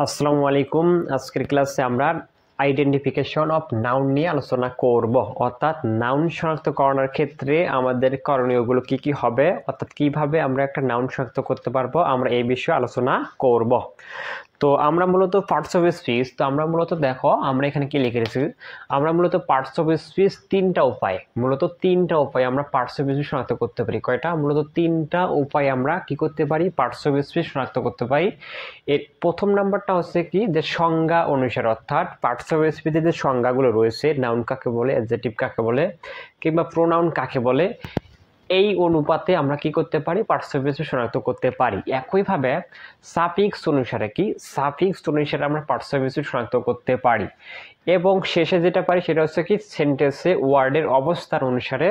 আসসালামু আলাইকুম। আজকের ক্লাসে আমরা আইডেন্টিফিকেশন অফ নাউন নিয়ে আলোচনা করব। অর্থাৎ নাউন শনাক্তকরণের ক্ষেত্রে আমাদের করণীয়গুলো কি কি হবে, অর্থাৎ কিভাবে আমরা একটা নাউন শনাক্ত করতে পারবো, আমরা এই বিষয়ে আলোচনা করব। তো আমরা মূলত পার্টস অফ স্পিচ, তো আমরা মূলত দেখো আমরা এখানে কি লিখে রেখেছি, আমরা মূলত পার্টস অফ স্পিচ তিনটা উপায় আমরা পার্টস অফ স্পিচ শনাক্ত করতে পারি। কয়টা? মূলত তিনটা উপায় আমরা কি করতে পারি, পার্টস অফ স্পিচ শনাক্ত করতে পারি। এর প্রথম নাম্বারটা হচ্ছে কি, যে সংজ্ঞা অনুসারে, অর্থাৎ পার্টস অফ স্পিচের যে সংজ্ঞাগুলো রয়েছে, নাউন কাকে বলে, অ্যাডজেক্টিভ কাকে বলে, কিংবা প্রোনাউন কাকে বলে, এই অনুপাতে আমরা কি করতে পারি, পার্টস অফ স্পিচ শনাক্ত করতে পারি। একইভাবে সাফিক্স অনুসারে আমরা পার্টস অফ স্পিচ শনাক্ত করতে পারি। এবং শেষে যেটা পারি সেটা হচ্ছে কি, সেন্টেন্সে ওয়ার্ডের অবস্থান অনুসারে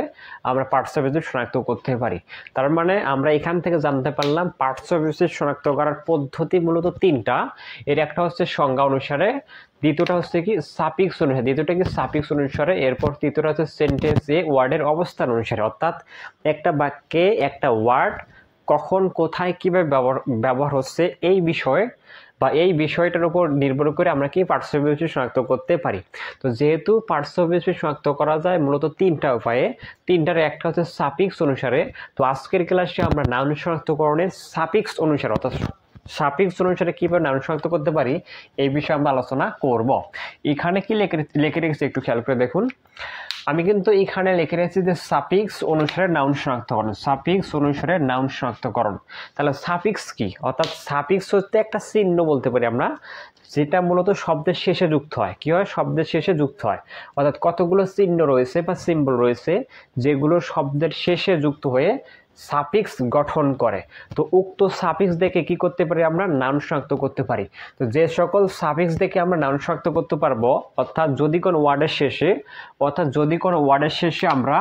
আমরা পার্টস অফ স্পিচ শনাক্ত করতে পারি। তার মানে আমরা এখান থেকে জানতে পারলাম পার্টস অফ স্পিচ শনাক্ত করার পদ্ধতি মূলত তিনটা। এর একটা হচ্ছে সংজ্ঞা অনুসারে, দ্বিতীয়টা হচ্ছে কি সাফিক্স অনুসারে, এরপর তৃতীয়টা হচ্ছে সেন্টেন্সে ওয়ার্ডের অবস্থান অনুসারে। অর্থাৎ একটা বাক্যে একটা ওয়ার্ড কখন কোথায় কিভাবে ব্যবহার হচ্ছে এই বিষয়ে বা এই বিষয়টার উপর নির্ভর করে আমরা কি পার্টস অফ স্পিচ শনাক্ত করতে পারি। তো যেহেতু পার্টস অফ স্পিচ শনাক্ত করা যায় মূলত তিনটা উপায়ে, তিনটার একটা হচ্ছে সাফিক্স অনুসারে। তো আজকের ক্লাসে আমরা নাউন শনাক্তকরণের সাফিক্স অনুসারে, অর্থাৎ সাফিক্স অনুসারে কিভাবে নাউন শনাক্ত করতে পারি এই বিষয়ে আমরা আলোচনা করব। এখানে কি লিখে রেখেছি একটু খেয়াল করে দেখুন। আমি কিন্তু এখানে লিখে রেখেছি যে সাফিক্স অনুসারে নাউন শনাক্তকরণ। তাহলে সাফিক্স কি? অর্থাৎ সাফিক্স হচ্ছে একটা চিহ্ন বলতে পারি আমরা, যেটা মূলত শব্দের শেষে যুক্ত হয়। কি হয়? শব্দের শেষে যুক্ত হয়। অর্থাৎ কতগুলো চিহ্ন রয়েছে বা সিম্বল রয়েছে যেগুলো শব্দের শেষে যুক্ত হয়ে সাফিক্স গঠন করে। তো উক্ত সাফিক্স দেখে কি করতে পারি, আমরা নাউন শনাক্ত করতে পারি। তো যে সকল সাফিক্স দেখে আমরা নাউন শনাক্ত করতে পারবো, অর্থাৎ যদি কোনো ওয়ার্ডের শেষে আমরা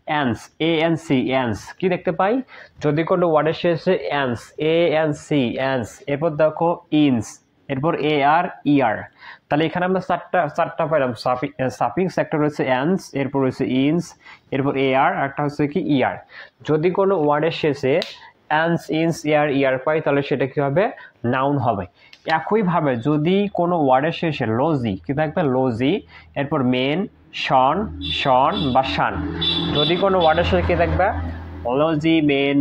অ্যান্স, এএনসি কি দেখতে পাই, যদি কোনো ওয়ার্ডের শেষে অ্যান্স, এএনসি, এরপর দেখো ইনস, এরপর এআর, ইআর, তাহলে এখানে আমরা চারটা পাইলাম সাফিক্স। একটা রয়েছে অ্যান্স, এরপর রয়েছে ইনস, এরপর এআর, একটা হচ্ছে কি ইআর। যদি কোনো ওয়ার্ডের শেষে অ্যান্স, ইনস, এআর, ইআর পাই তাহলে সেটা কি হবে, নাউন হবে। একইভাবে যদি কোনো ওয়ার্ডের শেষে লজি কি থাকবে, লজি, এরপর মেন, শন বা শান, যদি কোনো ওয়ার্ডের শেষে কি থাকবে, লজি, মেন,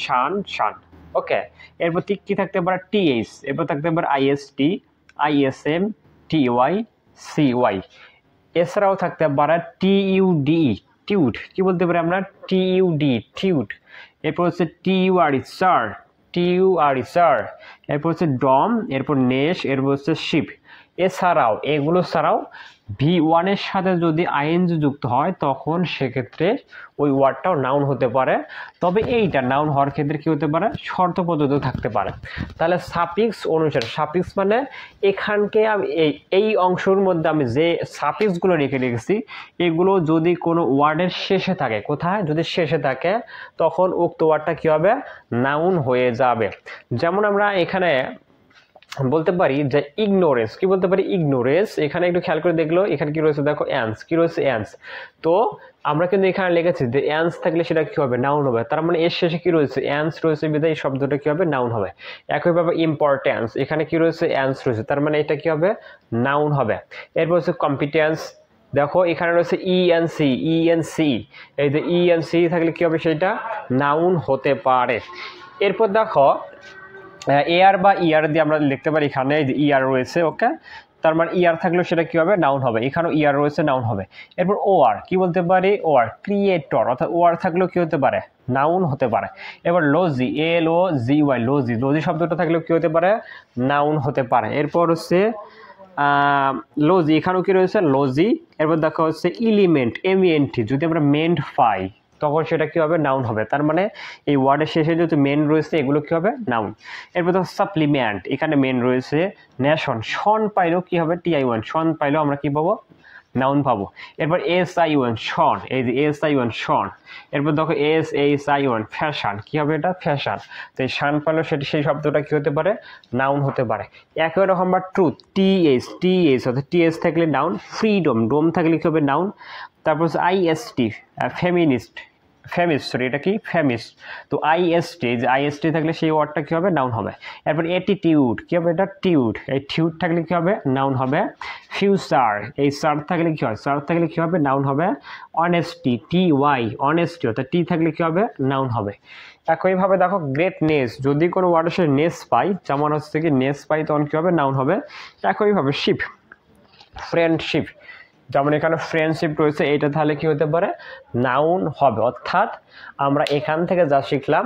শান। ওকে, এরপর কি থাকতে পারে, টিএইচ, এরপর থাকতে পারে আইএসটি, আইএসএম, টিওয়াই, সিওয়াই। এছাড়াও থাকতে পারে টিইউডি, টিউড, কি বলতে পারি আমরা, টিইউডি, টিউড। এরপর হচ্ছে টিইউআরই স্যার, এরপর হচ্ছে ডম, এরপর নেশ, এরপর হচ্ছে শিপ। এগুলো ছাড়াও V1 এর সাথে যদি আইএনজি যুক্ত হয় তখন সেক্ষেত্রে ওই ওয়ার্ডটাও নাউন হতে পারে। তবে এইটা নাউন হওয়ার ক্ষেত্রে কি হতে পারে, শর্ত পদ্ধতি থাকতে পারে। তাহলে সাফিক্স অনুসারে, সাফিক্স মানে এখানকে আমি এই অংশের মধ্যে আমি যে সাফিক্সগুলো রেখে রেখেছি এগুলো যদি কোনো ওয়ার্ডের শেষে থাকে, কোথায়, যদি শেষে থাকে তখন উক্ত ওয়ার্ডটা কি হবে, নাউন হয়ে যাবে। যেমন আমরা এখানে বলতে পারি যে ইগনোরেন্স, কি বলতে পারি, ইগনোরেন্স। এখানে একটু খেয়াল করে দেখলো, এখানে কি রয়েছে দেখো, অ্যান্স, কি রয়েছে, অ্যান্স। তো আমরা কিন্তু এখানে লিখেছি যে অ্যান্স থাকলে সেটা কি হবে, নাউন হবে। তার মানে এর শেষে কি রয়েছে, অ্যান্স রয়েছে, বিধায় এই শব্দটা কি হবে, নাউন হবে। একইভাবে ইম্পর্টেন্স, এখানে কি রয়েছে, অ্যান্স রয়েছে, তার মানে এটা কি হবে, নাউন হবে। এরপর হচ্ছে কম্পিটেন্স, দেখো এখানে রয়েছে ইএনসি, এই যে ইএনসি থাকলে কি হবে, সেটা নাউন হতে পারে। এরপর দেখো এআর বা ইয়ার দিয়ে আমরা লিখতে পারি, এখানে ইয়ার রয়েছে, ওকে, তার মানে ইয়ার থাকলেও সেটা কি হবে, নাউন হবে। এখানেও ইয়ার রয়েছে, নাউন হবে। এরপর ওআর, কি বলতে পারি, ওআর, ক্রিয়েটর, অর্থাৎ ওআর থাকলেও কি হতে পারে, নাউন হতে পারে। এবার লজি, LOGY, লজি শব্দটা থাকলেও কি হতে পারে, নাউন হতে পারে। এরপর হচ্ছে লজি, এখানেও কি রয়েছে, লজি। এরপর দেখা হচ্ছে এলিমেন্ট, MENT, যদি আমরা মেন্ট পাই তখন সেটা কি হবে, নাউন হবে। তার মানে এই ওয়ার্ডের শেষে যেহেতু মেন রয়েছে এগুলো কি হবে, নাউন। এরপর দেখো সাপ্লিমেন্ট, এখানে মেন রয়েছে, নেশন, শন পাইলেও কি হবে, TI1, শন পাইলেও আমরা কি পাবো, নাউন পাবো। এরপর SI1, শন, এই যে SI1, শন। এরপর দেখো SHI1, ফ্যাশন, কি হবে এটা, ফ্যাশন। তো এই শান পাইলেও সেটা, সেই শব্দটা কি হতে পারে, নাউন হতে পারে। একই রকম বা ট্রুথ, TH, অর্থাৎ TH থাকলে নাউন। ফ্রিডম, ডোম থাকলে কি হবে, নাউন। তারপর হচ্ছে IST, ফেমিনিস্ট, ফেমিস, সরি এটা কি ফেমিস। তো আইএসটি, যে আইএসটি থাকলে সেই ওয়ার্ডটা কি হবে, নাউন হবে। এরপর অ্যাটিটিউড, কি হবে এটা, টিউড, এই টিউড থাকলে কি হবে, নাউন হবে। ফিউচার, এই সার থাকলে কি হয়, সার থাকলে কি হবে, নাউন হবে। অনেস্টি, টি ওয়াই, অনেস্টি, অর্থাৎ টি থাকলে কি হবে, নাউন হবে। একইভাবে দেখো গ্রেটনেস, যদি কোনো ওয়ার্ডের সাথে নেস পাই, যেমন হচ্ছে কি নেস পাই, তখন কি হবে, নাউন হবে। একইভাবে শিপ, ফ্রেন্ডশিপ, যেমন এখানে ফ্রেন্ডশিপ রয়েছে, এটা তাহলে কি হতে পারে, নাউন হবে। অর্থাৎ আমরা এখান থেকে যা শিখলাম,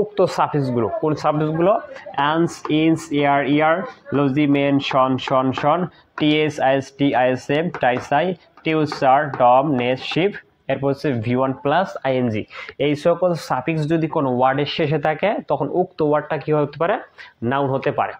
উক্ত সাফিক্সগুলো, কোন সাফিক্সগুলো, অ্যান্স, ইনস, ইয়ার, ইয়ার, লজি, মেন, শন, শন, শন, টিএস, আইএসটি, আইএসএম, টাইসাই, টিউসার, ডম, নেস, শিপ, এরপর হচ্ছে V1 প্লাস আইএনজি। এই সকল সাফিক্স যদি কোনো ওয়ার্ডের শেষে থাকে, তখন উক্ত ওয়ার্ডটা কি হতে পারে, নাউন হতে পারে।